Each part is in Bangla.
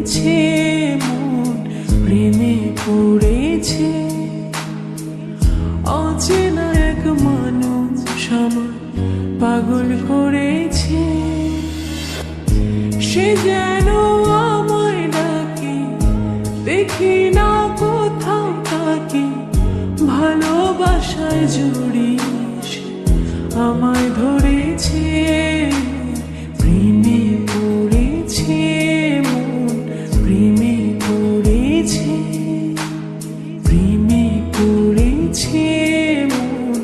পড়েছে মন, প্রেমে পড়েছে। অচেনা এক মানুষ আমার পাগল করেছে। সে যেন আমায় ডাকে, দেখি না কোথাও তাকে। ভালোবাসায় জড়িয়ে আমায় ধরেছে, প্রেমে পড়েছে মন, প্রেমে পড়েছে। প্রেমে পড়েছে মন,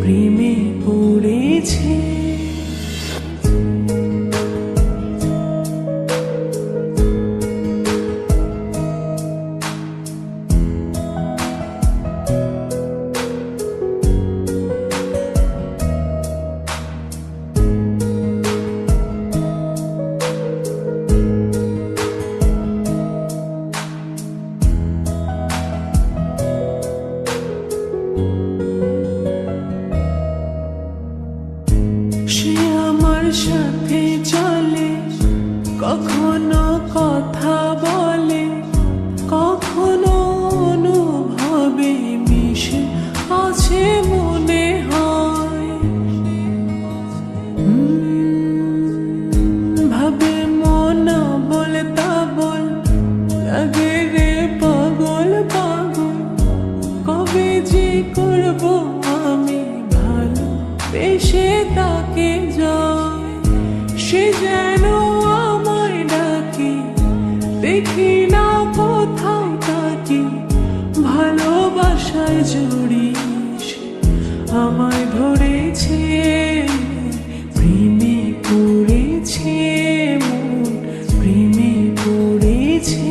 প্রেমে পড়েছে। সে আমার সাথে চলে, কখনো কথা বলে, কখনো অনুভবে মিশে আছে মনে হয়। ভাবে মন বলে তা বল, লাগে রে পাগল পাগল। কবে যে করবো আমি ভালো বেশে তাকে যায়। সে যেন আমায় ডাকে, দেখি না কোথাও তাকে। ভালোবাসায় জড়িয়ে আমায় ধরেছে, প্রেমে পড়েছে মন, প্রেমে পড়েছে।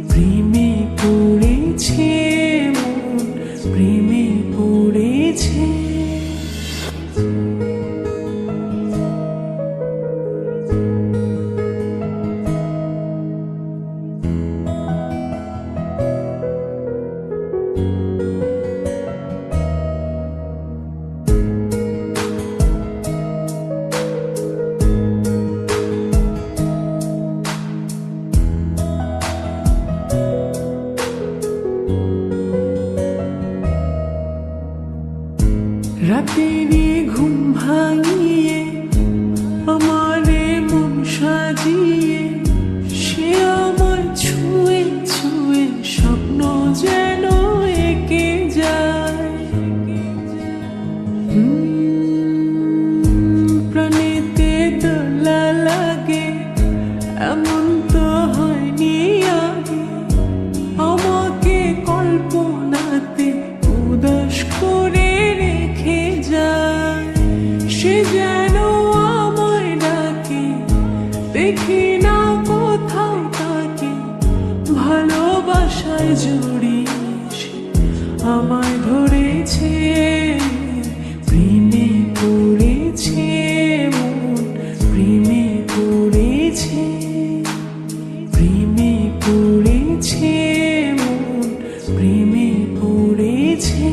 প্রেমে পড়েছে মন, প্রেমে পড়েছে। রাতেরই ঘুম ভাঙিয়ে আমারে মন সাজিয়ে, সে আমার ছুঁয়ে ছুঁয়ে স্বপ্ন যেন এঁকে যায়। প্রাণেতে দোলা লাগে, এমন তো হয়নি আগে। আমাকে কল্পনাতে উদাস করে রেখে যায়। সে যেন আমায় ডাকে, দেখি না কোথাও তাকে। ভালোবাসায় জড়িয়ে আমায় ধরেছে, প্রেমে পড়েছে মন, প্রেমে পড়েছে। প্রেমে পড়েছে মন, প্রেমে পড়েছে।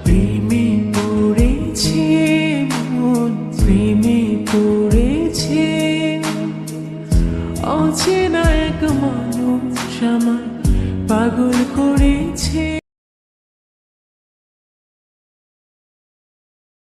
প্রেমে পড়েছে মন, প্রেমে পড়েছে। অচেনা এক মানুষ আমায় পাগল করেছে।